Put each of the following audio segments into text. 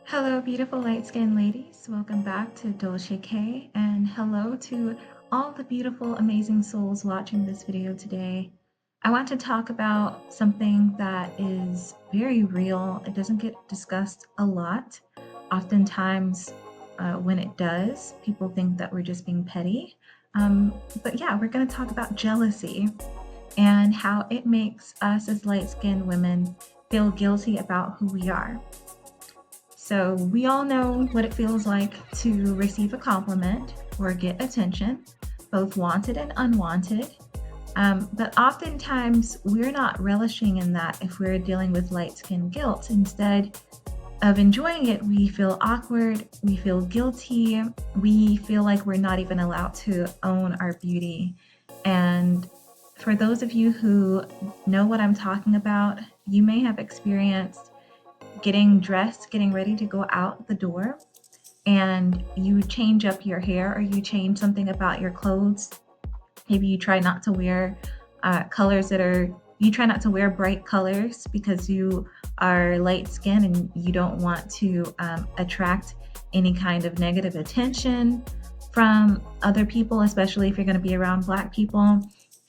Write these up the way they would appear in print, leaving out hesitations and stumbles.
Hello, beautiful light skinned ladies. Welcome back to Dolce K, and hello to all the beautiful, amazing souls watching this video today. I want to talk about something that is very real. It doesn't get discussed a lot. Oftentimes, when it does, people think that we're just being petty. But yeah, we're going to talk about jealousy and how it makes us as light skinned women feel guilty about who we are. So, we all know what it feels like to receive a compliment or get attention, both wanted and unwanted. But oftentimes, we're not relishing in that if we're dealing with light skin guilt. Instead of enjoying it, we feel awkward, we feel guilty, we feel like we're not even allowed to own our beauty. And for those of you who know what I'm talking about, you may have experienced getting dressed, getting ready to go out the door, and you change up your hair or you change something about your clothes. Maybe you try not to wear colors that are, you try not to wear bright colors because you are light skinned and you don't want to attract any kind of negative attention from other people, especially if you're going to be around Black people.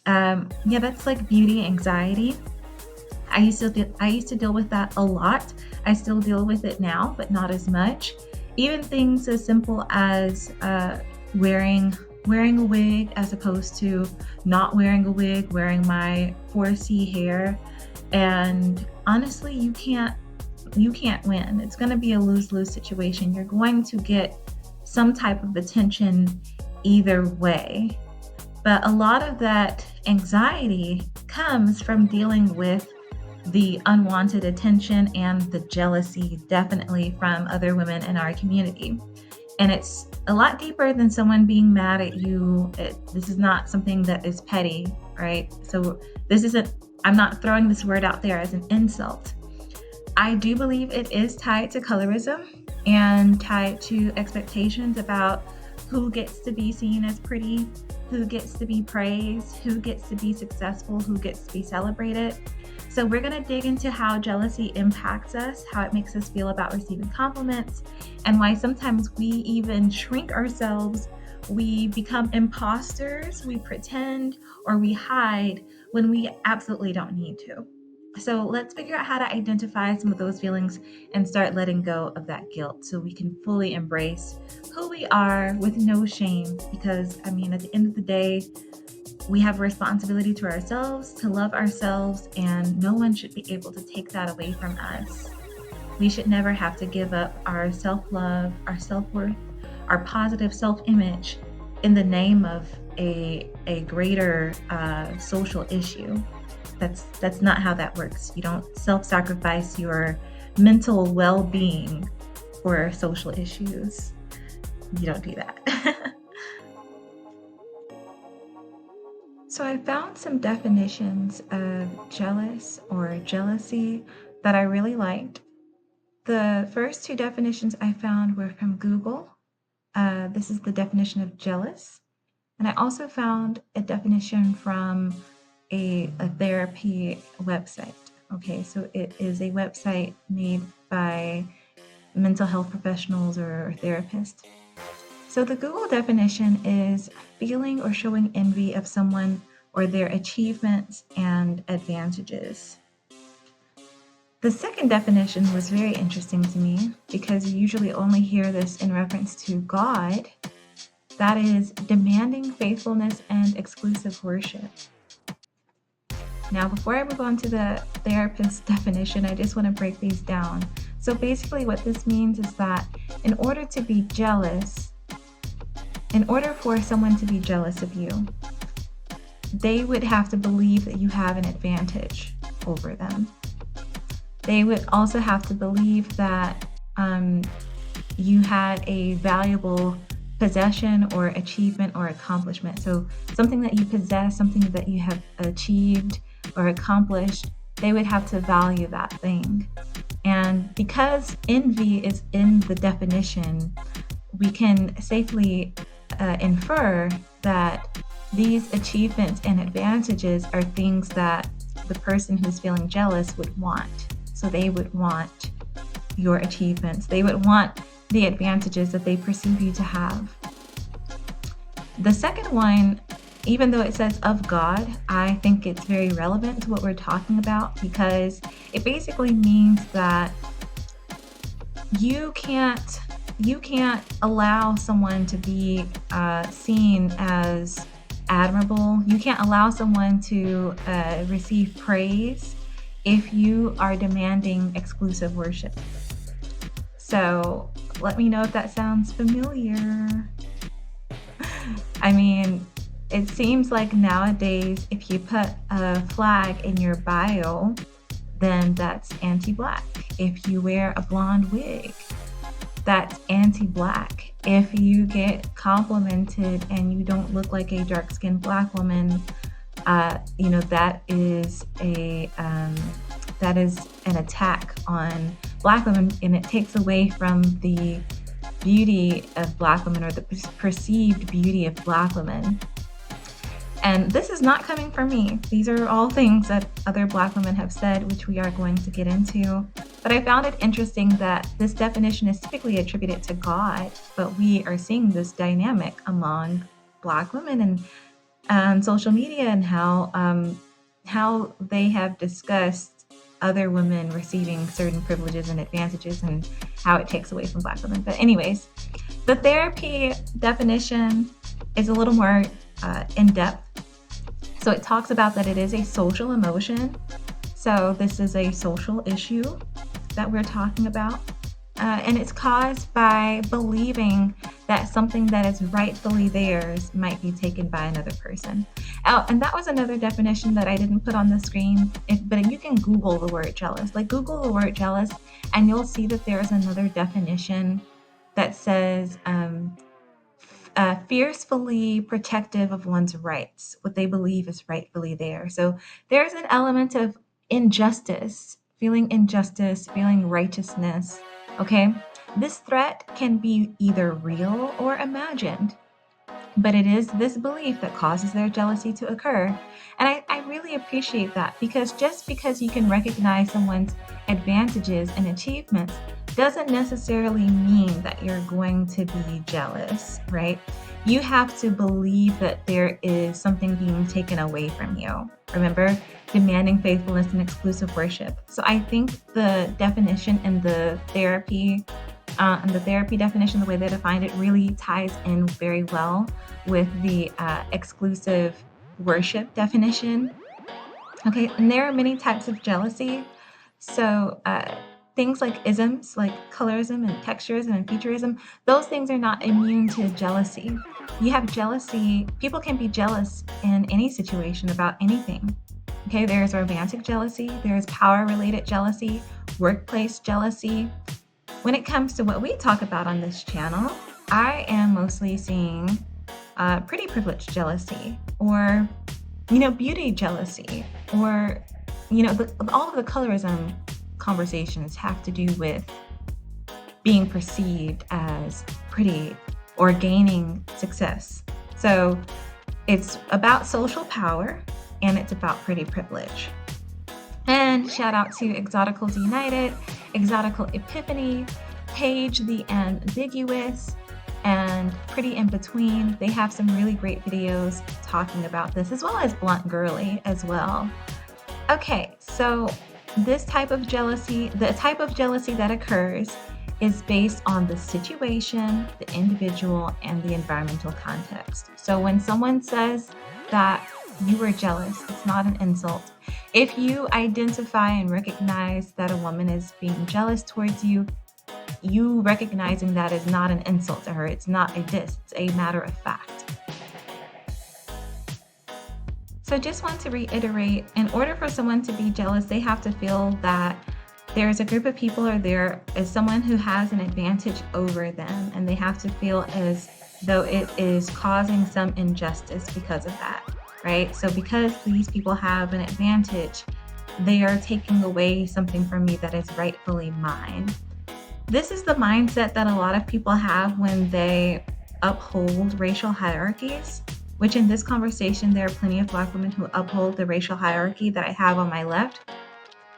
Yeah, that's like beauty anxiety. I used to deal with that a lot. I still deal with it now, but not as much. Even things as simple as wearing a wig as opposed to not wearing a wig, wearing my 4C hair. And honestly, you can't win. It's going to be a lose-lose situation. You're going to get some type of attention either way. But a lot of that anxiety comes from dealing with the unwanted attention and the jealousy, definitely from other women in our community. And it's a lot deeper than someone being mad at you. This is not something that is petty, right? So I'm not throwing this word out there as an insult. I do believe it is tied to colorism and tied to expectations about who gets to be seen as pretty, who gets to be praised, who gets to be successful, who gets to be celebrated. So we're going to dig into how jealousy impacts us, how it makes us feel about receiving compliments, and why sometimes we even shrink ourselves. We become imposters, we pretend, or we hide when we absolutely don't need to. So let's figure out how to identify some of those feelings and start letting go of that guilt so we can fully embrace who we are with no shame. Because, I mean, at the end of the day, we have a responsibility to ourselves, to love ourselves, and no one should be able to take that away from us. We should never have to give up our self-love, our self-worth, our positive self-image in the name of a greater social issue. That's not how that works. You don't self-sacrifice your mental well-being for social issues. You don't do that. So I found some definitions of jealous or jealousy that I really liked. The first two definitions I found were from Google. This is the definition of jealous. And I also found a definition from a therapy website. Okay, so it is a website made by mental health professionals or therapists. So the Google definition is feeling or showing envy of someone or their achievements and advantages. The second definition was very interesting to me because you usually only hear this in reference to God. That is demanding faithfulness and exclusive worship. Now, before I move on to the therapist definition, I just want to break these down. So basically what this means is that in order to be jealous, in order for someone to be jealous of you, they would have to believe that you have an advantage over them. They would also have to believe that you had a valuable possession or achievement or accomplishment. So something that you possess, something that you have achieved or accomplished, they would have to value that thing. And because envy is in the definition, we can safely infer that these achievements and advantages are things that the person who's feeling jealous would want. So they would want your achievements. They would want the advantages that they perceive you to have. The second one, even though it says of God, I think it's very relevant to what we're talking about, because it basically means that you can't allow someone to be seen as admirable. You can't allow someone to receive praise if you are demanding exclusive worship. So let me know if that sounds familiar. I mean, it seems like nowadays, if you put a flag in your bio, then that's anti-Black. If you wear a blonde wig, that's anti-Black. If you get complimented and you don't look like a dark-skinned Black woman, that is an attack on Black women, and it takes away from the beauty of Black women, or the perceived beauty of Black women. And this is not coming from me. These are all things that other Black women have said, which we are going to get into. But I found it interesting that this definition is typically attributed to God, but we are seeing this dynamic among Black women and on social media, and how they have discussed other women receiving certain privileges and advantages, and how it takes away from Black women. But anyways, the therapy definition is a little more in-depth. So it talks about that it is a social emotion. So this is a social issue that we're talking about. And it's caused by believing that something that is rightfully theirs might be taken by another person. Oh, and that was another definition that I didn't put on the screen, but you can Google the word jealous. Like, Google the word jealous, and you'll see that there's another definition that says fiercely protective of one's rights, what they believe is rightfully theirs. So there's an element of injustice, feeling righteousness. Okay, this threat can be either real or imagined, but it is this belief that causes their jealousy to occur. And I really appreciate that, because just because you can recognize someone's advantages and achievements doesn't necessarily mean that you're going to be jealous, right? You have to believe that there is something being taken away from you. Remember, demanding faithfulness and exclusive worship. So I think the definition in the therapy definition, the way they defined it, really ties in very well with the exclusive worship definition. Okay, and there are many types of jealousy. So things like isms, like colorism and texturism and featureism, those things are not immune to jealousy. You have jealousy, people can be jealous in any situation about anything. Okay, there's romantic jealousy, there's power-related jealousy, workplace jealousy. When it comes to what we talk about on this channel, I am mostly seeing pretty privileged jealousy, or, beauty jealousy, or, all of the colorism conversations have to do with being perceived as pretty or gaining success. So it's about social power, and it's about pretty privilege. And shout out to Exoticals United, Exotical Epiphany, Paige the Ambiguous, and Pretty in Between. They have some really great videos talking about this, as well as Blunt Girly as well. Okay, so this type of jealousy, the type of jealousy that occurs, is based on the situation, the individual, and the environmental context. So when someone says that you are jealous, it's not an insult. If you identify and recognize that a woman is being jealous towards you, you recognizing that is not an insult to her. It's not a diss, it's a matter of fact. So just want to reiterate, in order for someone to be jealous, they have to feel that there is a group of people, or there is someone who has an advantage over them, and they have to feel as though it is causing some injustice because of that, right? So because these people have an advantage, they are taking away something from me that is rightfully mine. This is the mindset that a lot of people have when they uphold racial hierarchies, which in this conversation, there are plenty of Black women who uphold the racial hierarchy that I have on my left.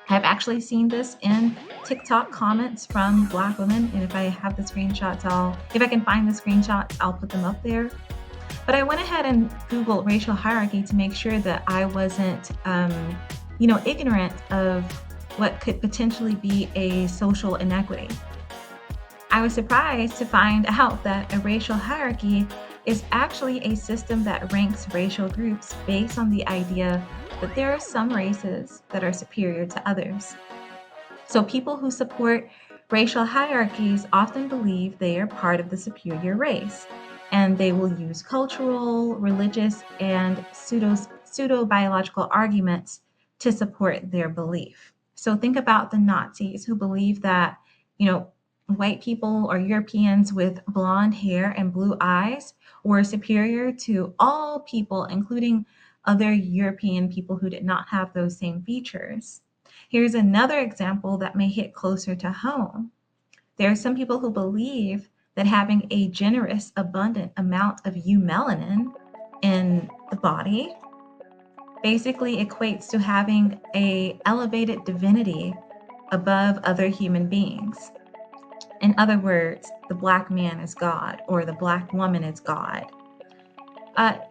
I've actually seen this in TikTok comments from Black women, and if I have the screenshots, if I can find the screenshots, I'll put them up there. But I went ahead and Googled racial hierarchy to make sure that I wasn't, ignorant of what could potentially be a social inequity. I was surprised to find out that a racial hierarchy is actually a system that ranks racial groups based on the idea that there are some races that are superior to others. So people who support racial hierarchies often believe they are part of the superior race, and they will use cultural, religious, and pseudo-biological arguments to support their belief. So think about the Nazis who believe that, white people or Europeans with blonde hair and blue eyes were superior to all people, including other European people who did not have those same features. Here's another example that may hit closer to home. There are some people who believe that having a generous, abundant amount of eumelanin in the body basically equates to having a elevated divinity above other human beings. In other words, the Black man is God or the Black woman is God.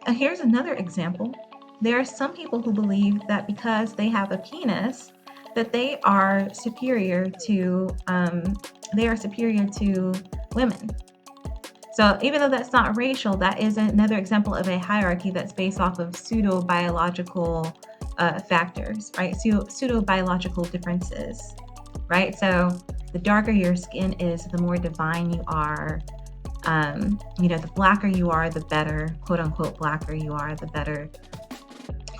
Here's another example. There are some people who believe that because they have a penis, that they are superior to women. So even though that's not racial, that is another example of a hierarchy that's based off of pseudo-biological factors, right? Pseudo-biological differences, right? So the darker your skin is, the more divine you are. The blacker you are, the better, quote unquote, blacker you are, the better.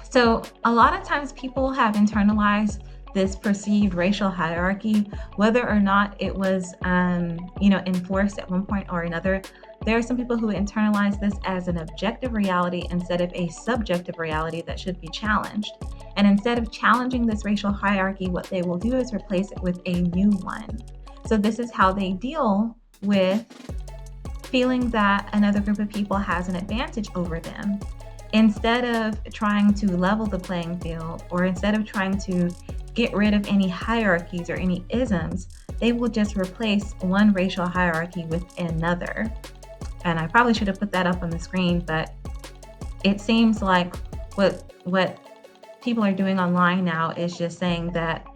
So a lot of times people have internalized this perceived racial hierarchy, whether or not it was, enforced at one point or another. There are some people who internalize this as an objective reality instead of a subjective reality that should be challenged. And instead of challenging this racial hierarchy, what they will do is replace it with a new one. So this is how they deal with feeling that another group of people has an advantage over them. Instead of trying to level the playing field, or instead of trying to get rid of any hierarchies or any isms, they will just replace one racial hierarchy with another. And I probably should have put that up on the screen, but it seems like what people are doing online now is just saying that,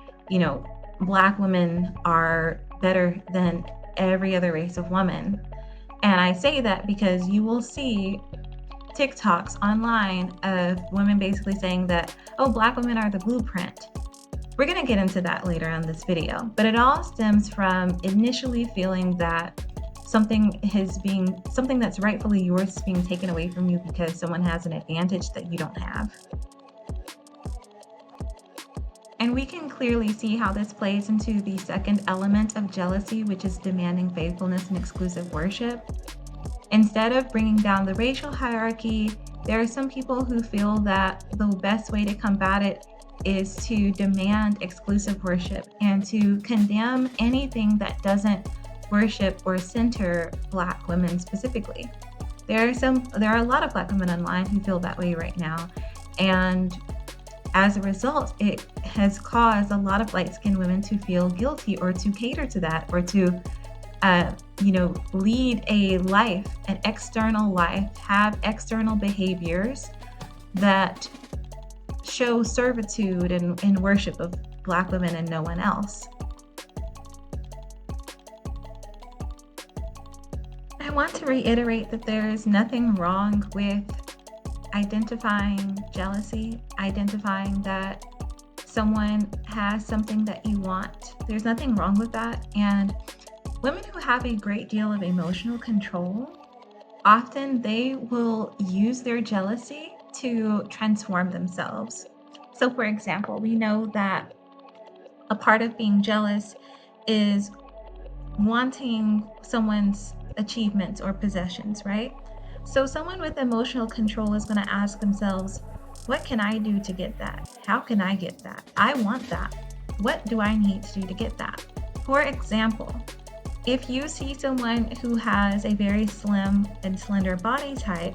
Black women are better than every other race of woman. And I say that because you will see TikToks online of women basically saying that, oh, Black women are the blueprint. We're going to get into that later on this video, but it all stems from initially feeling that something that's rightfully yours is being taken away from you because someone has an advantage that you don't have. And we can clearly see how this plays into the second element of jealousy, which is demanding faithfulness and exclusive worship. Instead of bringing down the racial hierarchy, there are some people who feel that the best way to combat it is to demand exclusive worship and to condemn anything that doesn't worship or center Black women specifically. There are a lot of Black women online who feel that way right now, and as a result, it has caused a lot of light-skinned women to feel guilty or to cater to that or to lead a life, an external life, have external behaviors that show servitude and worship of Black women and no one else. I want to reiterate that there is nothing wrong with identifying jealousy, identifying that someone has something that you want. There's nothing wrong with that. And women who have a great deal of emotional control, often they will use their jealousy to transform themselves. So for example, we know that a part of being jealous is wanting someone's achievements or possessions, right? So someone with emotional control is going to ask themselves, what can I do to get that? How can I get that? I want that. What do I need to do to get that? For example, if you see someone who has a very slim and slender body type,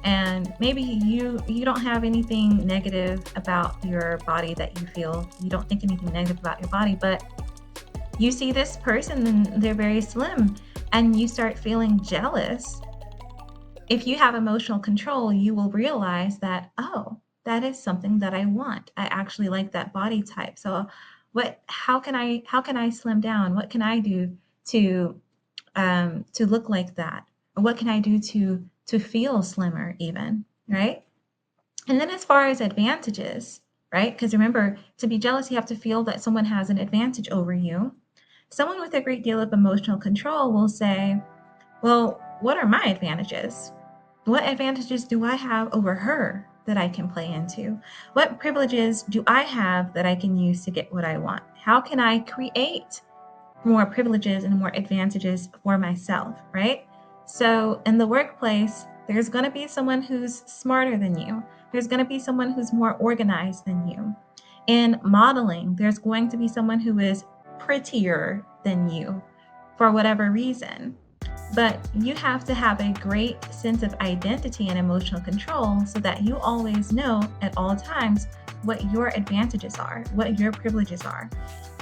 And maybe you don't have anything negative about your body that you feel. You don't think anything negative about your body, but you see this person and they're very slim and you start feeling jealous. If you have emotional control, you will realize that, oh, that is something that I want. I actually like that body type. So how can I slim down? What can I do to look like that? Or what can I do to feel slimmer even, right? And then as far as advantages, right? Because remember, to be jealous, you have to feel that someone has an advantage over you. Someone with a great deal of emotional control will say, well, what are my advantages? What advantages do I have over her that I can play into? What privileges do I have that I can use to get what I want? How can I create more privileges and more advantages for myself, right? So in the workplace, there's going to be someone who's smarter than you. There's going to be someone who's more organized than you. In modeling, there's going to be someone who is prettier than you for whatever reason. But you have to have a great sense of identity and emotional control so that you always know at all times what your advantages are, what your privileges are.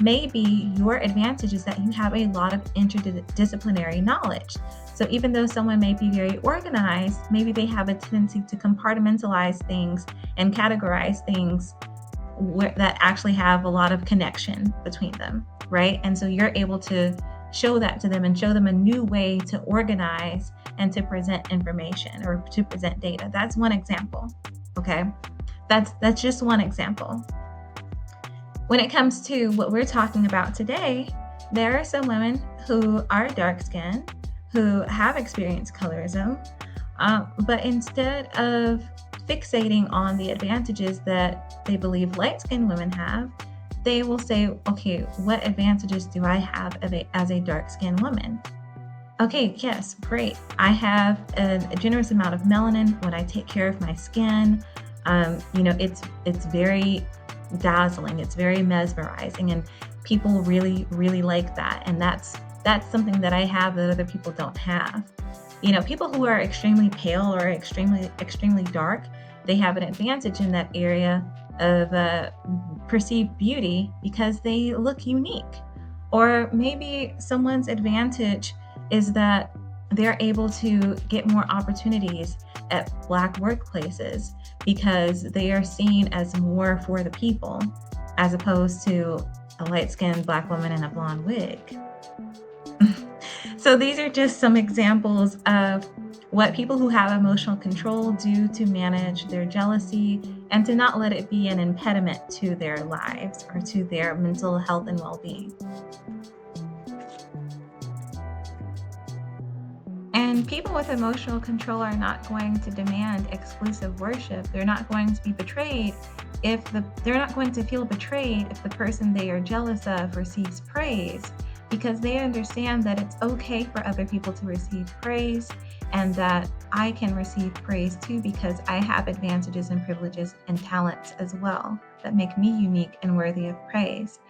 Maybe your advantage is that you have a lot of interdisciplinary knowledge. So even though someone may be very organized, maybe they have a tendency to compartmentalize things and categorize things that actually have a lot of connection between them, right? And so you're able to show that to them and show them a new way to organize and to present information or to present data. That's one example. Okay. That's just one example. When it comes to what we're talking about today, there are some women who are dark skinned, who have experienced colorism, but instead of fixating on the advantages that they believe light skinned women have, they will say, okay, what advantages do I have as a dark skinned woman? Okay, yes, great. I have a generous amount of melanin when I take care of my skin. It's very dazzling. It's very mesmerizing, and people really, really like that. And that's something that I have that other people don't have. People who are extremely pale or extremely dark, they have an advantage in that area of perceived beauty because they look unique. Or maybe someone's advantage is that they're able to get more opportunities at Black workplaces because they are seen as more for the people, as opposed to a light-skinned Black woman in a blonde wig. So these are just some examples of what people who have emotional control do to manage their jealousy and to not let it be an impediment to their lives or to their mental health and well-being. And people with emotional control are not going to demand exclusive worship. They're not going to be betrayed they're not going to feel betrayed if the person they are jealous of receives praise, because they understand that it's okay for other people to receive praise and that I can receive praise too because I have advantages and privileges and talents as well that make me unique and worthy of praise.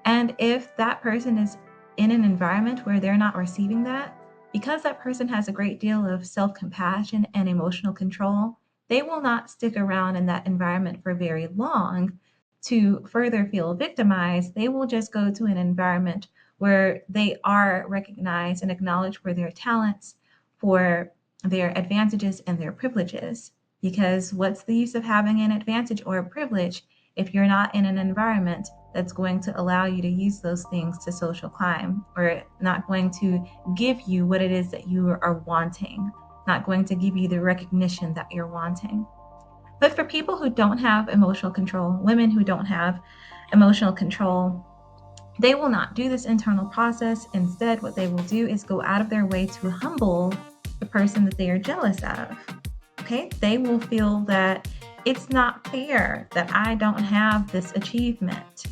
And if that person is in an environment where they're not receiving that, because that person has a great deal of self-compassion and emotional control, they will not stick around in that environment for very long to further feel victimized. They will just go to an environment where they are recognized and acknowledged for their talents, for their advantages and their privileges. Because what's the use of having an advantage or a privilege if you're not in an environment that's going to allow you to use those things to social climb, or not going to give you what it is that you are wanting, not going to give you the recognition that you're wanting. But for people who don't have emotional control, women who don't have emotional control, they will not do this internal process. Instead, what they will do is go out of their way to humble the person that they are jealous of. Okay? They will feel that it's not fair that I don't have this achievement,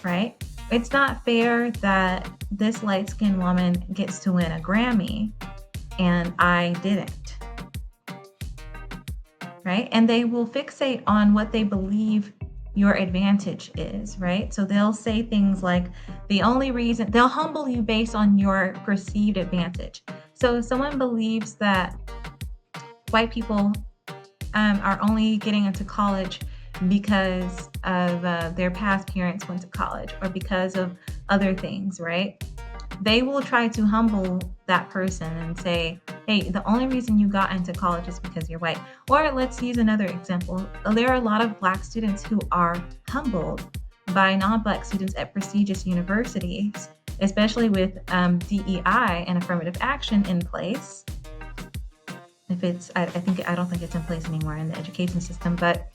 right? It's not fair that this light-skinned woman gets to win a Grammy and I didn't, right? And they will fixate on what they believe your advantage is, right? So they'll say things like, they'll humble you based on your perceived advantage. So if someone believes that white people are only getting into college because of their past parents went to college or because of other things, right? They will try to humble that person and say, hey, the only reason you got into college is because you're white. Or let's use another example. There are a lot of Black students who are humbled by non-Black students at prestigious universities, especially with DEI and affirmative action in place. If it's, I don't think it's in place anymore in the education system, but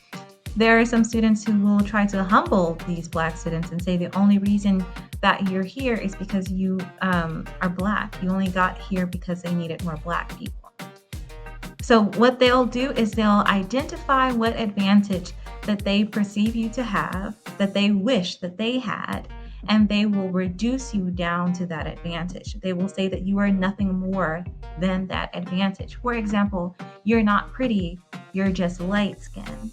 there are some students who will try to humble these Black students and say the only reason that you're here is because you are Black. You only got here because they needed more Black people. So what they'll do is they'll identify what advantage that they perceive you to have, that they wish that they had, and they will reduce you down to that advantage. They will say that you are nothing more than that advantage. For example, you're not pretty, you're just light-skinned.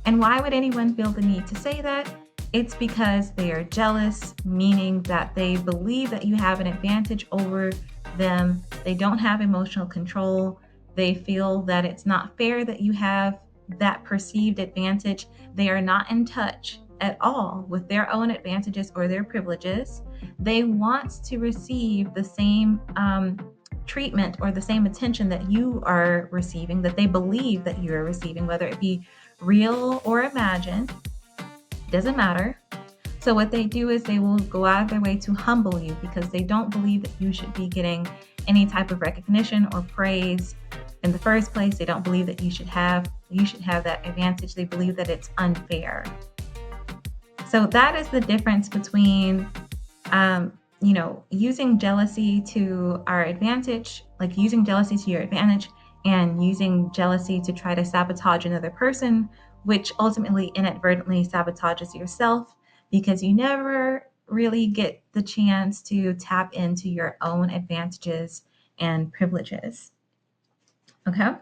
And why would anyone feel the need to say that? It's because they are jealous, meaning that they believe that you have an advantage over them. They don't have emotional control. They feel that it's not fair that you have that perceived advantage. They are not in touch at all with their own advantages or their privileges. They want to receive the same treatment or the same attention that you are receiving, that they believe that you are receiving, whether it be real or imagined, doesn't matter. So what they do is they will go out of their way to humble you because they don't believe that you should be getting any type of recognition or praise in the first place. They don't believe that you should have that advantage. They believe that it's unfair. So that is the difference between using jealousy to our advantage, like using jealousy to your advantage, and using jealousy to try to sabotage another person, which ultimately inadvertently sabotages yourself because you never really get the chance to tap into your own advantages and privileges. Okay?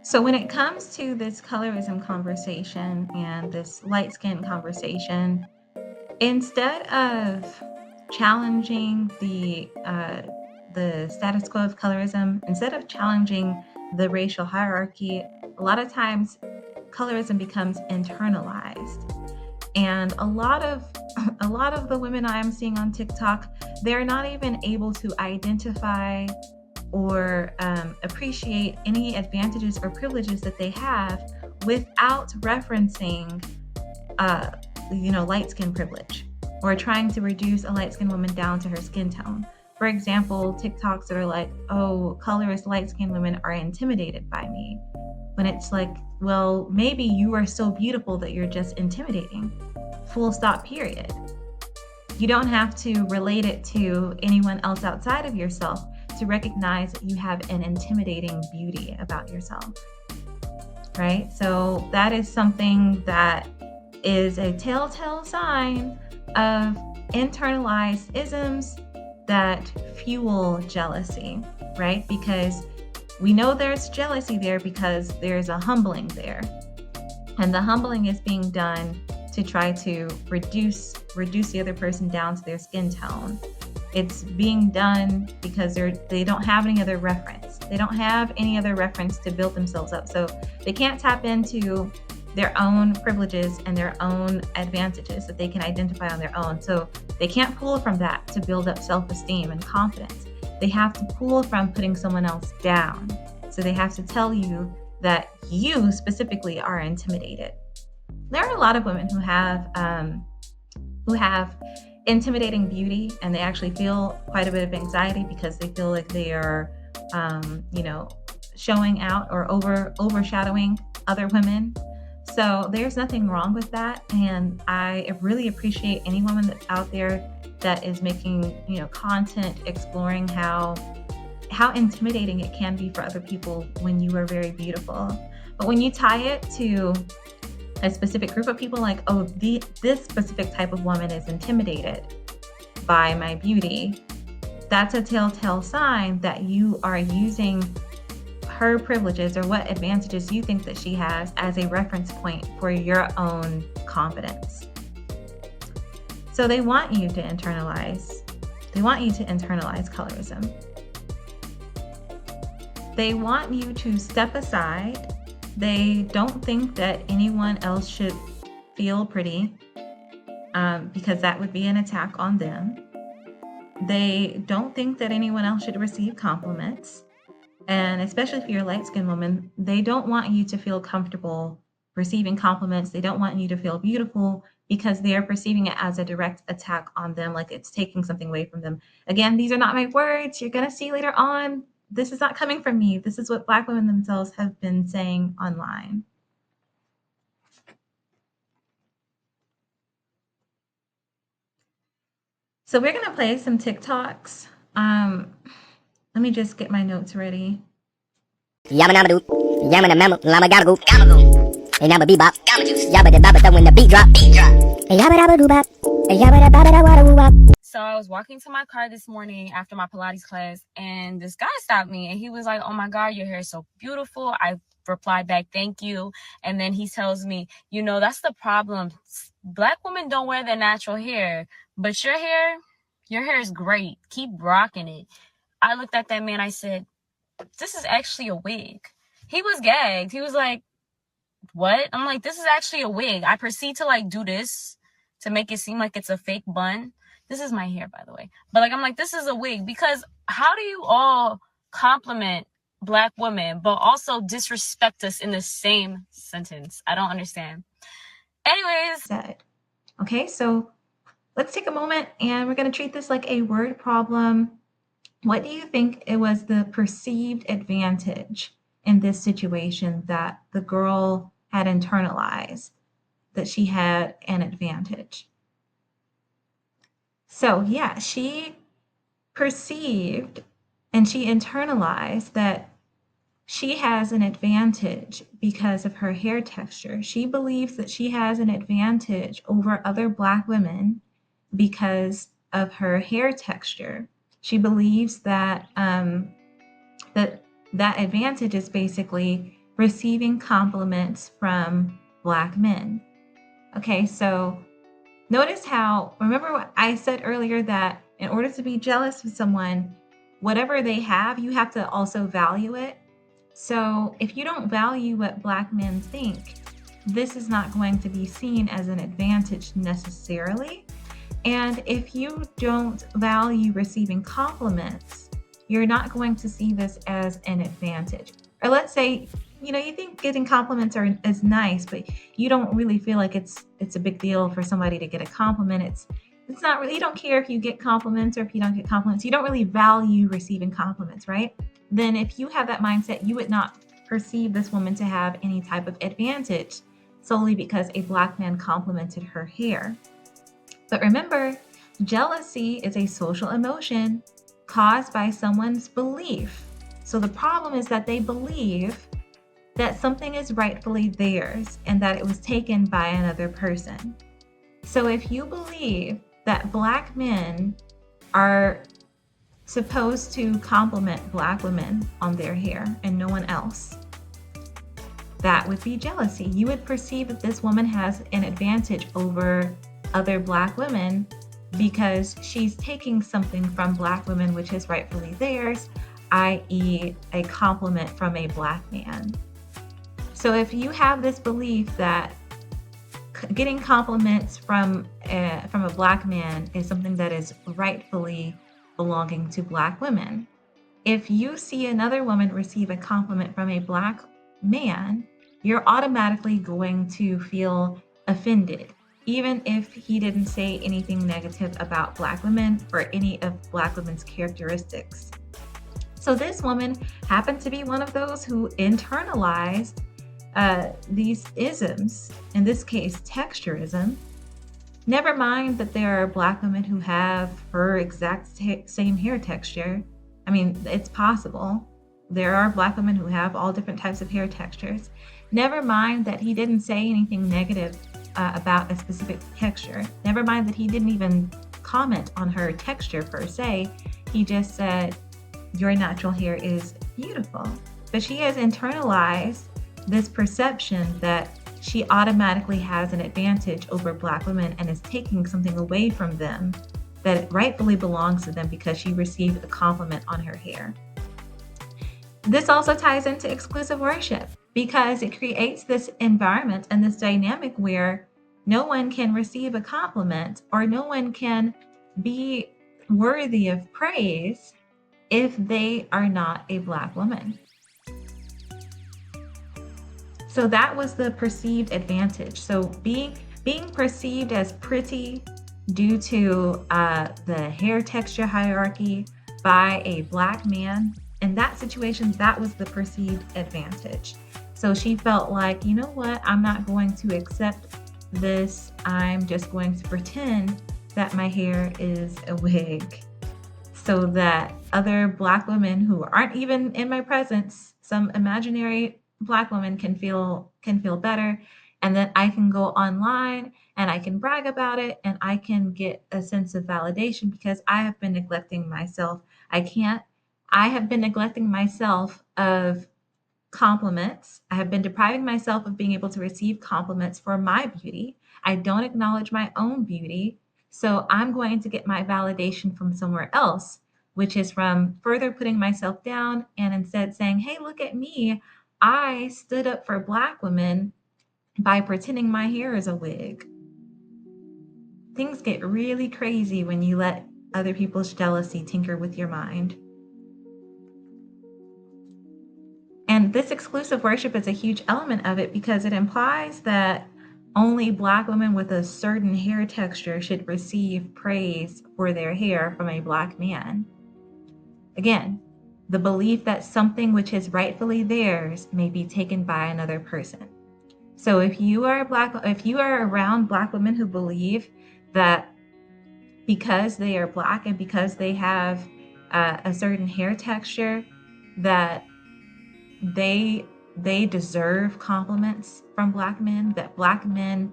So when it comes to this colorism conversation and this light skin conversation, instead of challenging the status quo of colorism, instead of challenging the racial hierarchy, a lot of times colorism becomes internalized. And a lot of the women I'm seeing on TikTok, they're not even able to identify or appreciate any advantages or privileges that they have without referencing light skin privilege or trying to reduce a light skinned woman down to her skin tone. For example, TikToks that are like, oh, colorist light skinned women are intimidated by me. When it's like, well, maybe you are so beautiful that you're just intimidating. Full stop, period. You don't have to relate it to anyone else outside of yourself to recognize that you have an intimidating beauty about yourself, right? So that is something that is a telltale sign of internalized isms that fuel jealousy, right? Because we know there's jealousy there because there's a humbling there. And the humbling is being done to try to reduce the other person down to their skin tone. It's being done because they don't have any other reference. They don't have any other reference to build themselves up. So they can't tap into their own privileges and their own advantages that they can identify on their own. So they can't pull from that to build up self-esteem and confidence. They have to pull from putting someone else down. So they have to tell you that you specifically are intimidated. There are a lot of women who have intimidating beauty, and they actually feel quite a bit of anxiety because they feel like they are, showing out or overshadowing other women. So there's nothing wrong with that, and I really appreciate any woman that's out there that is making content exploring how intimidating it can be for other people when you are very beautiful. But when you tie it to a specific group of people, like, oh, this specific type of woman is intimidated by my beauty, that's a telltale sign that you are using her privileges or what advantages you think that she has as a reference point for your own confidence. So they want you to internalize. They want you to internalize colorism. They want you to step aside. They don't think that anyone else should feel pretty because that would be an attack on them. They don't think that anyone else should receive compliments. And especially if you're a light-skinned woman, they don't want you to feel comfortable receiving compliments. They don't want you to feel beautiful because they're perceiving it as a direct attack on them, like it's taking something away from them. Again, these are not my words. You're going to see later on. This is not coming from me. This is what Black women themselves have been saying online. So we're going to play some TikToks. Let me just get my notes ready. Yamma namma doop, yamma na mamma, llama gamma goop, hey namma bebop, yabba da babba da when the beat drop, hey yabba dabba doo bop, hey yabba da babba da wada woo bop. So I was walking to my car this morning after my Pilates class, and this guy stopped me, and he was like, "Oh my God, your hair is so beautiful." I replied back, "Thank you." And then he tells me, "You know, that's the problem. Black women don't wear their natural hair, but your hair is great. Keep rocking it." I looked at that man. I said, "This is actually a wig." He was gagged. He was like, "What?" I'm like, "This is actually a wig." I proceed to like do this to make it seem like it's a fake bun. This is my hair, by the way. But like, I'm like, this is a wig, because how do you all compliment Black women but also disrespect us in the same sentence? I don't understand. Anyways. Okay, so let's take a moment and we're going to treat this like a word problem. What do you think it was the perceived advantage in this situation that the girl had internalized, that she had an advantage? So yeah, she perceived and she internalized that she has an advantage because of her hair texture. She believes that she has an advantage over other Black women because of her hair texture. She believes that that advantage is basically receiving compliments from Black men. Okay, so notice how, remember what I said earlier, that in order to be jealous of someone, whatever they have, you have to also value it. So if you don't value what Black men think, this is not going to be seen as an advantage necessarily. And if you don't value receiving compliments, you're not going to see this as an advantage. Or let's say, you think getting compliments is nice, but you don't really feel like it's a big deal for somebody to get a compliment. It's not really, you don't care if you get compliments or if you don't get compliments. You don't really value receiving compliments, right? Then if you have that mindset, you would not perceive this woman to have any type of advantage solely because a Black man complimented her hair. But remember, jealousy is a social emotion caused by someone's belief. So the problem is that they believe that something is rightfully theirs and that it was taken by another person. So if you believe that Black men are supposed to compliment Black women on their hair and no one else, that would be jealousy. You would perceive that this woman has an advantage over other Black women because she's taking something from Black women which is rightfully theirs, i.e. a compliment from a Black man. So if you have this belief that getting compliments from a Black man is something that is rightfully belonging to Black women, if you see another woman receive a compliment from a Black man, you're automatically going to feel offended, even if he didn't say anything negative about Black women or any of Black women's characteristics. So this woman happened to be one of those who internalized these isms, in this case, texturism. Never mind that there are Black women who have her exact same hair texture. I mean, it's possible. There are Black women who have all different types of hair textures. Never mind that he didn't say anything negative about a specific texture. Never mind that he didn't even comment on her texture per se. He just said, your natural hair is beautiful. But she has internalized this perception that she automatically has an advantage over Black women and is taking something away from them that rightfully belongs to them because she received a compliment on her hair. This also ties into exclusive worship because it creates this environment and this dynamic where no one can receive a compliment or no one can be worthy of praise if they are not a Black woman. So that was the perceived advantage. So being perceived as pretty due to the hair texture hierarchy by a Black man, in that situation, that was the perceived advantage. So she felt like, you know what, I'm not going to accept this. I'm just going to pretend that my hair is a wig so that other Black women who aren't even in my presence, some imaginary Black woman can feel better, and then I can go online and I can brag about it and I can get a sense of validation because I have been neglecting myself. I have been neglecting myself of compliments. I have been depriving myself of being able to receive compliments for my beauty. I don't acknowledge my own beauty. So I'm going to get my validation from somewhere else, which is from further putting myself down and instead saying, hey, look at me. I stood up for Black women by pretending my hair is a wig. Things get really crazy when you let other people's jealousy tinker with your mind. And this exclusive worship is a huge element of it because it implies that only Black women with a certain hair texture should receive praise for their hair from a Black man. Again, the belief that something which is rightfully theirs may be taken by another person. So if you are around Black women who believe that because they are Black and because they have a certain hair texture, that they deserve compliments from Black men, that Black men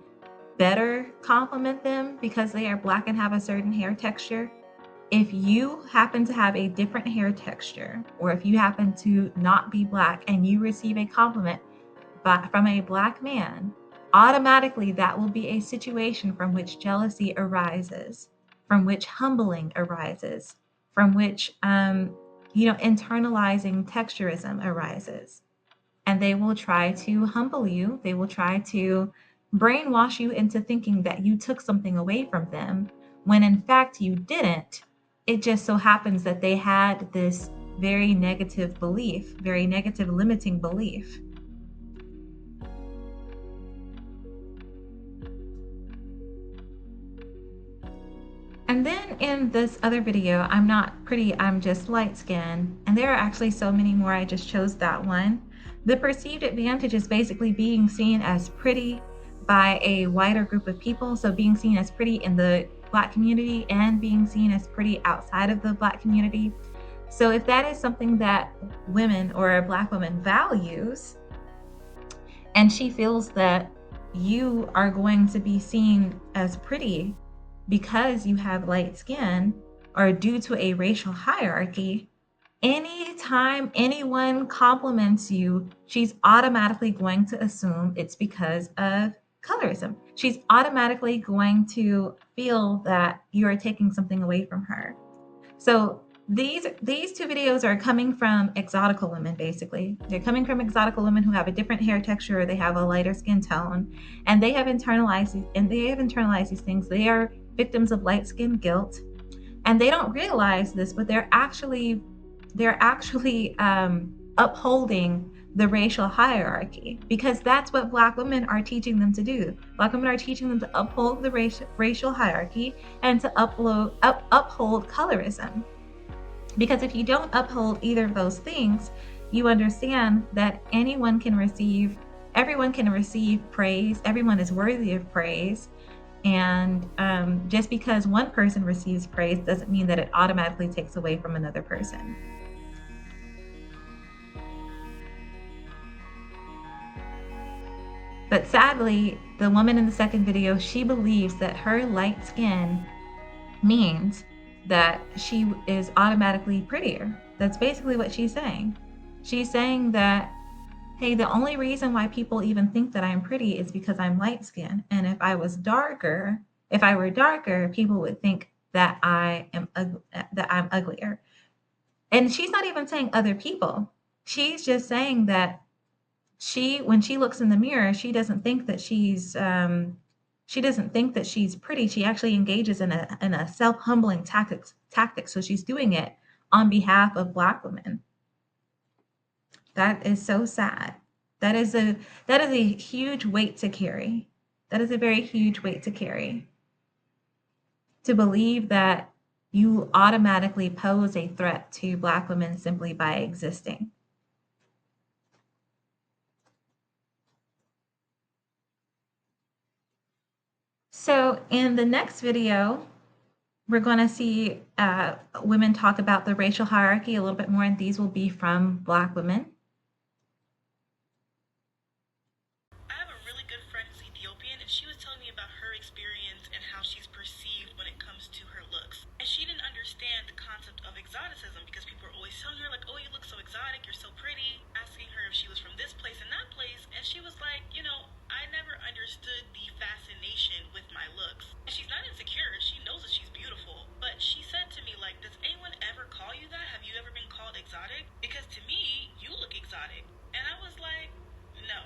better compliment them because they are Black and have a certain hair texture. If you happen to have a different hair texture, or if you happen to not be Black and you receive a compliment from a Black man, automatically that will be a situation from which jealousy arises, from which humbling arises, from which internalizing texturism arises. And they will try to humble you. They will try to brainwash you into thinking that you took something away from them when in fact you didn't. It just so happens that they had this very negative belief, very negative limiting belief. And then in this other video, I'm not pretty, I'm just light skinned. And there are actually so many more, I just chose that one. The perceived advantage is basically being seen as pretty by a wider group of people. So being seen as pretty in the Black community and being seen as pretty outside of the Black community. So if that is something that women or a Black woman values, and she feels that you are going to be seen as pretty because you have light skin or due to a racial hierarchy, anytime anyone compliments you, she's automatically going to assume it's because of colorism. She's automatically going to feel that you're taking something away from her. So these two videos are coming from exotical women, basically. They're coming from exotical women who have a different hair texture, or they have a lighter skin tone, and they have internalized these things. They are victims of light skin guilt, and they don't realize this, but they're actually upholding the racial hierarchy, because that's what Black women are teaching them to do. Black women are teaching them to uphold the racial hierarchy and to uphold colorism. Because if you don't uphold either of those things, you understand that everyone can receive praise. Everyone is worthy of praise. And just because one person receives praise doesn't mean that it automatically takes away from another person. But sadly, the woman in the second video, she believes that her light skin means that she is automatically prettier. That's basically what she's saying. She's saying that Hey, the only reason why people even think that I'm pretty is because I'm light skinned. And if I were darker, people would think that that I'm uglier. And she's not even saying other people. She's just saying that when she looks in the mirror, she doesn't think that she's pretty. She actually engages in a self-humbling tactic. So she's doing it on behalf of Black women. That is so sad. That is a that is a huge weight to carry. That is a very huge weight to carry. To believe that you automatically pose a threat to Black women simply by existing. So in the next video, we're going to see women talk about the racial hierarchy a little bit more, and these will be from Black women. I have a really good friend who's Ethiopian, and she was telling me about her experience and how she's perceived when it comes to her looks. And she didn't understand the concept of exoticism because people were always telling her, like, oh, you look so exotic, you're so pretty, asking her if she was from this place and that place. And she was like, you know, I never understood the fascination with my looks. And she's not insecure, she knows that she's beautiful. But she said to me, like, does anyone ever call you that? Have you ever been called exotic? Because to me, you look exotic. And I was like, no.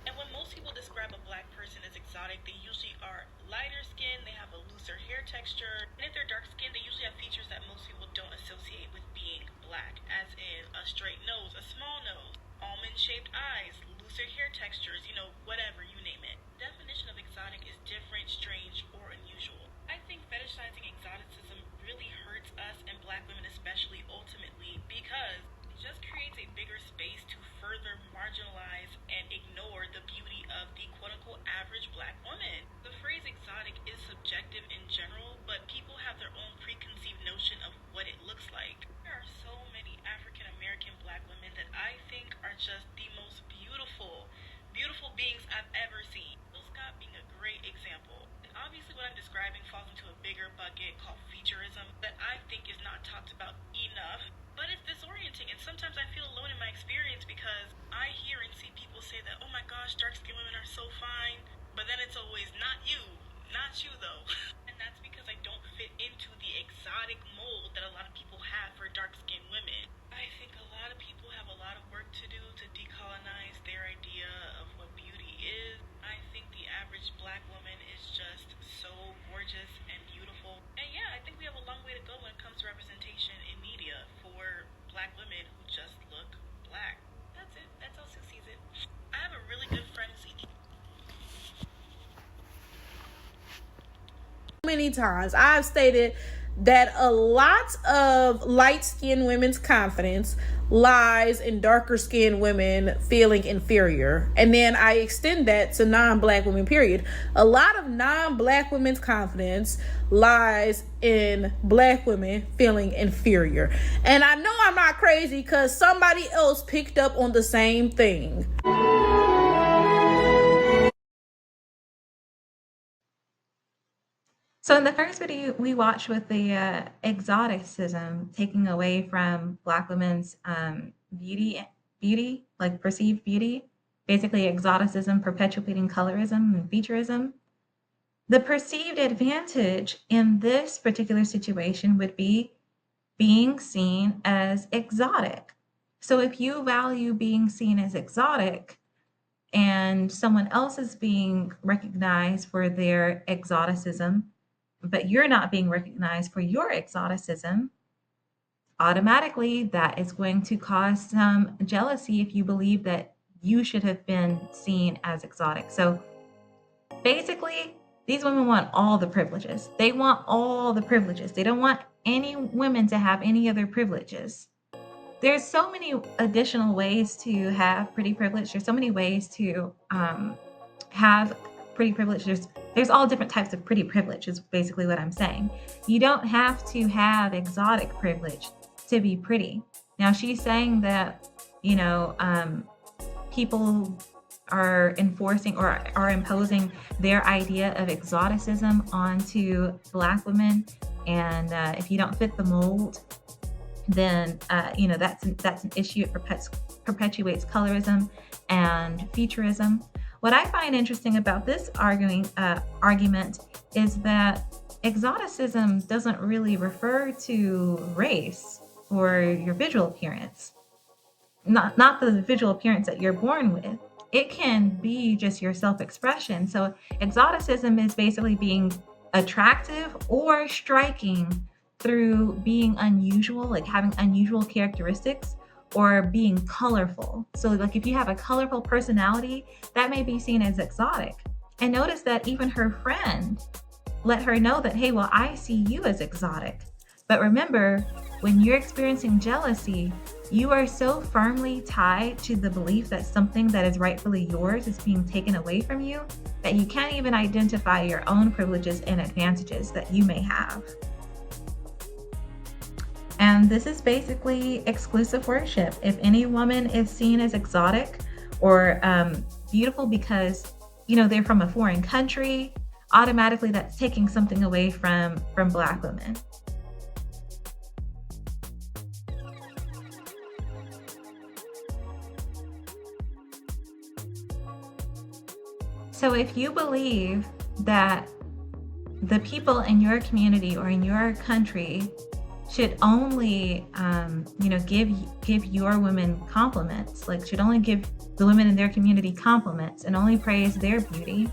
And when most people describe a Black person as exotic, they usually are lighter skinned, they have a looser hair texture, and if they're dark skinned, they usually have features that most people don't associate with being Black, as in a straight nose, a small nose, almond-shaped eyes, looser hair textures, you know, whatever, you name it. The definition of exotic is different, strange, or unusual. I think fetishizing exoticism really hurts us and Black women especially ultimately because it just creates a bigger space to further marginalize and ignore the beauty of the quote-unquote average Black woman. The phrase exotic is subjective in general, but people have their own preconceived notion of what it looks like. There are so many African American Black women that I think are just the most beautiful beings I've ever seen. Bill Scott being a great example. And obviously what I'm describing falls into a bigger bucket called featureism that I think is not talked about enough. But it's disorienting, and sometimes I feel alone in my experience because I hear and see people say that, oh my gosh, dark-skinned women are so fine, but then it's always, not you though. And that's because I don't fit into the exotic mold that a lot of people have for dark-skinned women. I think a lot of people have a lot of work to do to decolonize their idea of what beauty is. I think the average Black woman is just so gorgeous and beautiful. And yeah, I think we have a long way to go when it comes to representation in media for Black women who just look Black. That's it. That's how Sue sees it. I have a really good friend who's many times I've stated that a lot of light-skinned women's confidence lies in darker-skinned women feeling inferior. And then I extend that to non-Black women, period. A lot of non-Black women's confidence lies in Black women feeling inferior. And I know I'm not crazy because somebody else picked up on the same thing. So in the first video we watched with the exoticism taking away from Black women's beauty, like perceived beauty, basically exoticism perpetuating colorism and featureism. The perceived advantage in this particular situation would be being seen as exotic. So if you value being seen as exotic and someone else is being recognized for their exoticism, but you're not being recognized for your exoticism, automatically that is going to cause some jealousy if you believe that you should have been seen as exotic. So basically, these women want all the privileges. They want all the privileges. They don't want any women to have any other privileges. There's so many additional ways to have pretty privilege. There's so many ways to have pretty privilege. There's all different types of pretty privilege is basically what I'm saying. You don't have to have exotic privilege to be pretty. Now she's saying that, you know, people are enforcing or are imposing their idea of exoticism onto Black women, and if you don't fit the mold, then you know that's an issue. It perpetuates colorism and futurism. What I find interesting about this argument is that exoticism doesn't really refer to race or your visual appearance, not the visual appearance that you're born with. It can be just your self-expression. So exoticism is basically being attractive or striking through being unusual, like having unusual characteristics, or being colorful. So like if you have a colorful personality, that may be seen as exotic. And notice that even her friend let her know that, hey, well, I see you as exotic. But remember, when you're experiencing jealousy, you are so firmly tied to the belief that something that is rightfully yours is being taken away from you that you can't even identify your own privileges and advantages that you may have. And this is basically exclusive worship. If any woman is seen as exotic or beautiful because, they're from a foreign country, automatically that's taking something away from Black women. So if you believe that the people in your community or in your country should only, give your women compliments, like should only give the women in their community compliments and only praise their beauty.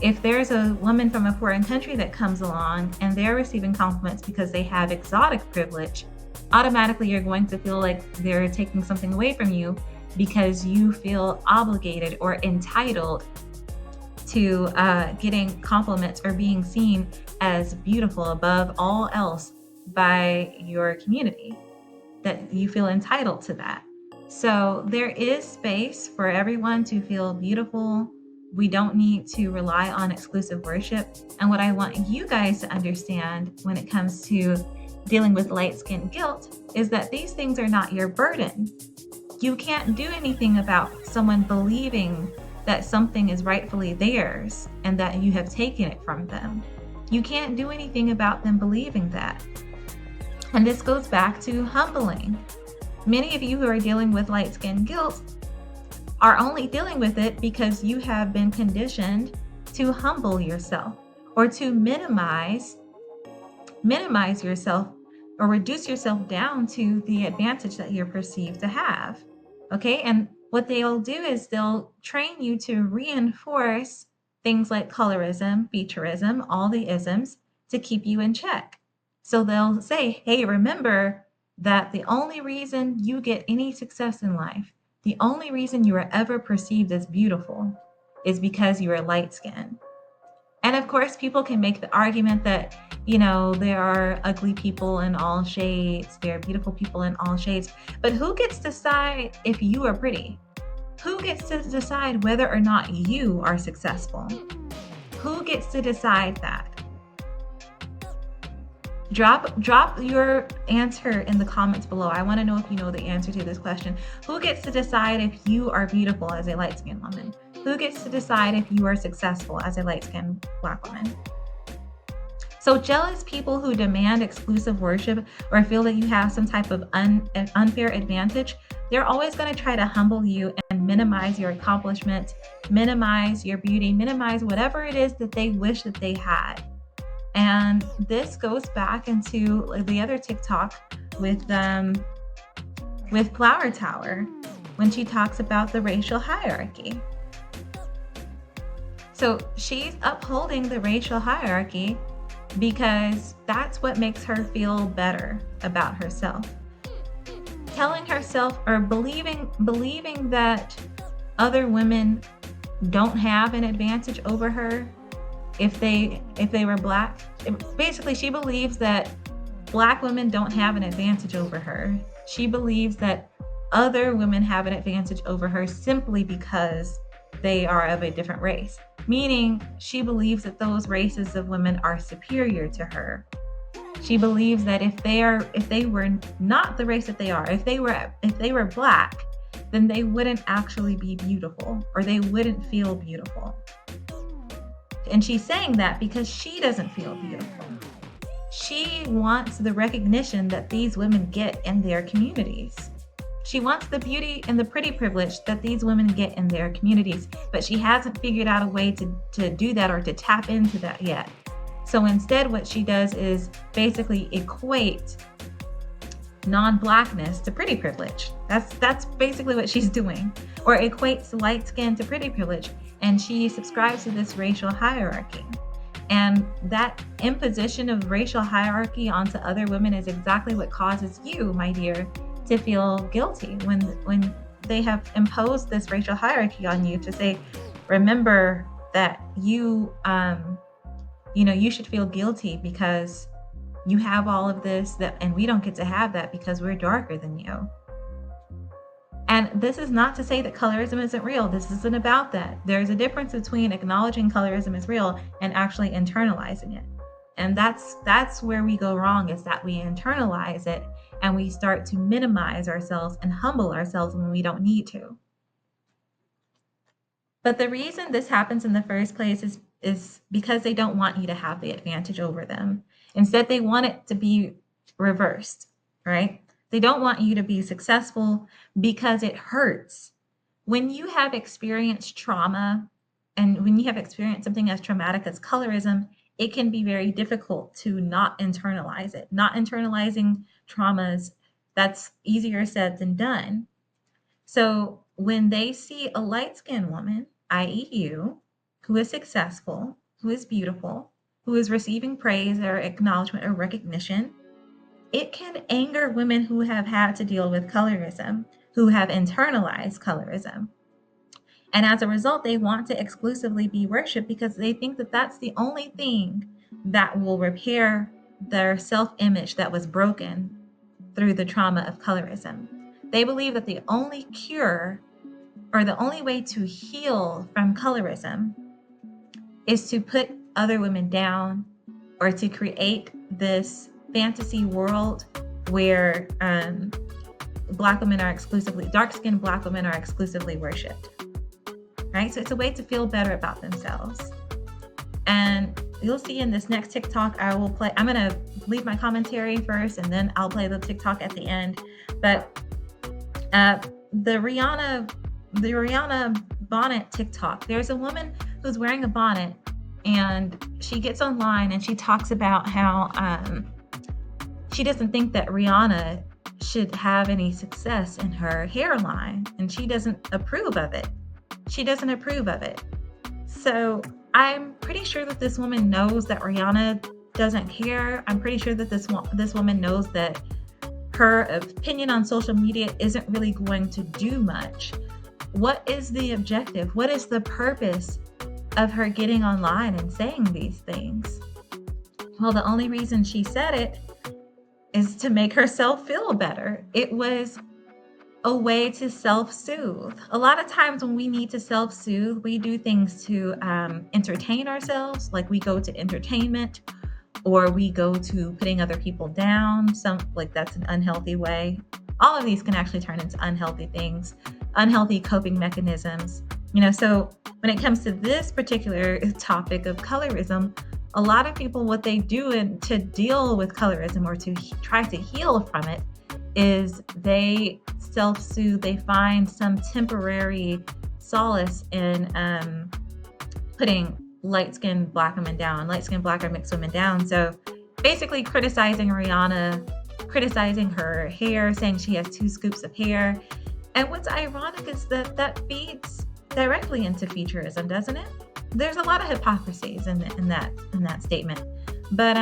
If there's a woman from a foreign country that comes along and they're receiving compliments because they have exotic privilege, automatically you're going to feel like they're taking something away from you because you feel obligated or entitled to getting compliments or being seen as beautiful above all else by your community, that you feel entitled to that. So there is space for everyone to feel beautiful. We don't need to rely on exclusive worship. And what I want you guys to understand when it comes to dealing with light skin guilt is that these things are not your burden. You can't do anything about someone believing that something is rightfully theirs and that you have taken it from them. You can't do anything about them believing that. And this goes back to humbling. Many of you who are dealing with light skin guilt are only dealing with it because you have been conditioned to humble yourself or to minimize yourself or reduce yourself down to the advantage that you're perceived to have. Okay, and what they'll do is they'll train you to reinforce things like colorism, featureism, all the isms to keep you in check. So they'll say, hey, remember that the only reason you get any success in life, the only reason you are ever perceived as beautiful is because you are light skinned. And of course, people can make the argument that, there are ugly people in all shades, there are beautiful people in all shades, but who gets to decide if you are pretty? Who gets to decide whether or not you are successful? Who gets to decide that? Drop your answer in the comments below. I want to know if you know the answer to this question. Who gets to decide if you are beautiful as a light-skinned woman? Who gets to decide if you are successful as a light-skinned Black woman? So jealous people who demand exclusive worship or feel that you have some type of unfair advantage, they're always going to try to humble you and minimize your accomplishments, minimize your beauty, minimize whatever it is that they wish that they had. And this goes back into the other TikTok with Flower Tower when she talks about the racial hierarchy. So she's upholding the racial hierarchy because that's what makes her feel better about herself. Telling herself or believing that other women don't have an advantage over her if they were Black. Basically, she believes that Black women don't have an advantage over her. She believes that other women have an advantage over her simply because they are of a different race. Meaning, she believes that those races of women are superior to her. She believes that if they were not the race that they are, if they were Black, then they wouldn't actually be beautiful or they wouldn't feel beautiful. And she's saying that because she doesn't feel beautiful. She wants the recognition that these women get in their communities. She wants the beauty and the pretty privilege that these women get in their communities, but she hasn't figured out a way to do that or to tap into that yet. So instead, what she does is basically equate non-blackness to pretty privilege. That's basically what she's doing, or equates light skin to pretty privilege, and she subscribes to this racial hierarchy. And that imposition of racial hierarchy onto other women is exactly what causes you, my dear, to feel guilty when they have imposed this racial hierarchy on you, to say, remember that you you should feel guilty because you have all of this, and we don't get to have that because we're darker than you. And this is not to say that colorism isn't real. This isn't about that. There's a difference between acknowledging colorism is real and actually internalizing it. And that's where we go wrong, is that we internalize it and we start to minimize ourselves and humble ourselves when we don't need to. But the reason this happens in the first place is because they don't want you to have the advantage over them. Instead, they want it to be reversed, right? They don't want you to be successful because it hurts. When you have experienced trauma, and when you have experienced something as traumatic as colorism, it can be very difficult to not internalize it. Not internalizing traumas, that's easier said than done. So when they see a light-skinned woman, i.e. you, who is successful, who is beautiful, who is receiving praise or acknowledgement or recognition, it can anger women who have had to deal with colorism, who have internalized colorism. And as a result, they want to exclusively be worshiped because they think that that's the only thing that will repair their self-image that was broken through the trauma of colorism. They believe that the only cure, or the only way to heal from colorism, is to put other women down, or to create this fantasy world where dark-skinned Black women are exclusively worshipped, right? So it's a way to feel better about themselves. And you'll see in this next TikTok, I'm going to leave my commentary first, and then I'll play the TikTok at the end. But the Rihanna bonnet TikTok, there's a woman who's wearing a bonnet, and she gets online and she talks about how she doesn't think that Rihanna should have any success in her hairline, and she doesn't approve of it. So I'm pretty sure that this woman knows that Rihanna doesn't care. I'm pretty sure that this woman knows that her opinion on social media isn't really going to do much. What is the objective? What is the purpose of her getting online and saying these things? Well, the only reason she said it is to make herself feel better. It was a way to self-soothe. A lot of times when we need to self-soothe, we do things to entertain ourselves, like we go to entertainment, or we go to putting other people down. That's an unhealthy way. All of these can actually turn into unhealthy things, unhealthy coping mechanisms. So when it comes to this particular topic of colorism, a lot of people, what they do to deal with colorism or to try to heal from it, is they self-soothe. They find some temporary solace in putting light-skinned Black women down, light-skinned Black or mixed women down. So basically criticizing Rihanna, criticizing her hair, saying she has 2 scoops of hair. And what's ironic is that feeds directly into futurism, doesn't it? There's a lot of hypocrisies in that statement. But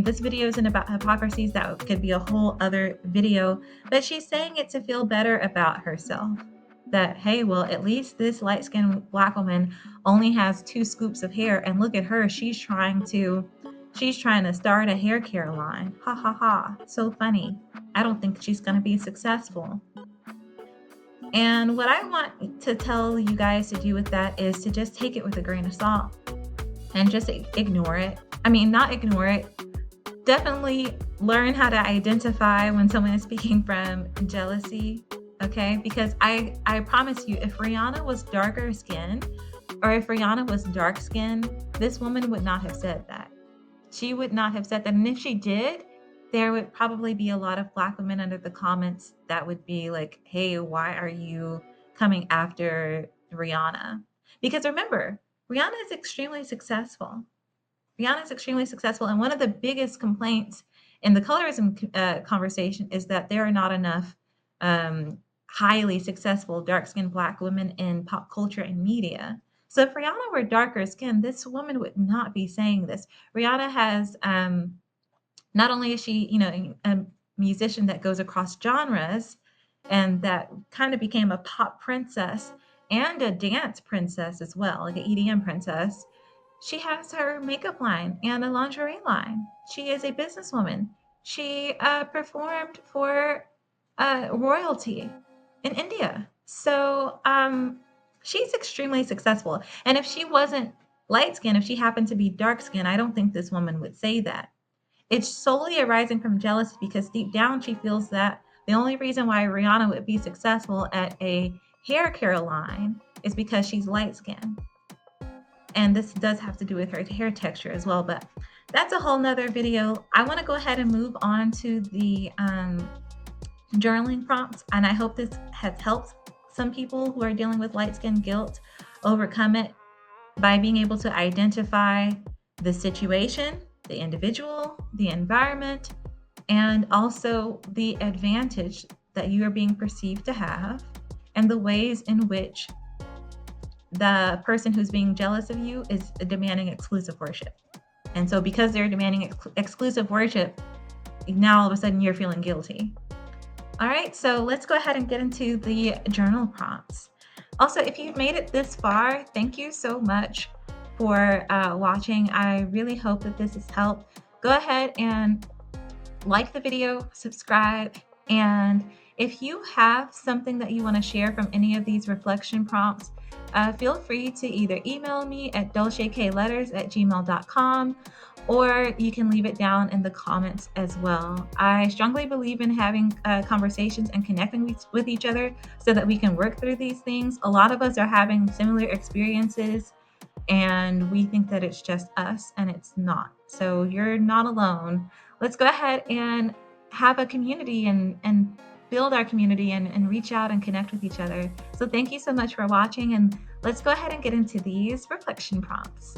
this video isn't about hypocrisies. That could be a whole other video. But she's saying it to feel better about herself. That, hey, well, at least this light-skinned Black woman only has 2 scoops of hair, and look at her. She's trying to start a hair care line. Ha ha ha. So funny. I don't think she's going to be successful. And what I want to tell you guys to do with that is to just take it with a grain of salt and just ignore it. Not ignore it. Definitely learn how to identify when someone is speaking from jealousy, okay? Because I promise you, if Rihanna was darker skinned, or if Rihanna was dark skinned, this woman would not have said that. She would not have said that. And if she did, there would probably be a lot of Black women under the comments that would be like, hey, why are you coming after Rihanna? Because remember, Rihanna is extremely successful. Rihanna is extremely successful. And one of the biggest complaints in the colorism conversation is that there are not enough highly successful dark skinned Black women in pop culture and media. So if Rihanna were darker skinned, this woman would not be saying this. Rihanna has not only is she, a musician that goes across genres and that kind of became a pop princess and a dance princess as well, like an EDM princess. She has her makeup line and a lingerie line. She is a businesswoman. She performed for royalty in India. So she's extremely successful. And if she wasn't light skinned, if she happened to be dark skinned, I don't think this woman would say that. It's solely arising from jealousy because deep down she feels that the only reason why Rihanna would be successful at a hair care line is because she's light skinned. And this does have to do with her hair texture as well, but that's a whole nother video. I want to go ahead and move on to the journaling prompts, and I hope this has helped some people who are dealing with light skin guilt overcome it by being able to identify the situation, the individual, the environment, and also the advantage that you are being perceived to have, and the ways in which the person who's being jealous of you is demanding exclusive worship. And so, because they're demanding exclusive worship, now all of a sudden you're feeling guilty. All right, so let's go ahead and get into the journal prompts. Also, if you've made it this far, thank you so much for watching. I really hope that this has helped. Go ahead and like the video, subscribe, and if you have something that you want to share from any of these reflection prompts, feel free to either email me at dolcekletters@gmail.com, or you can leave it down in the comments as well. I strongly believe in having conversations and connecting with each other so that we can work through these things. A lot of us are having similar experiences and we think that it's just us, and it's not. So you're not alone. Let's go ahead and have a community and build our community and reach out and connect with each other. So thank you so much for watching, and let's go ahead and get into these reflection prompts.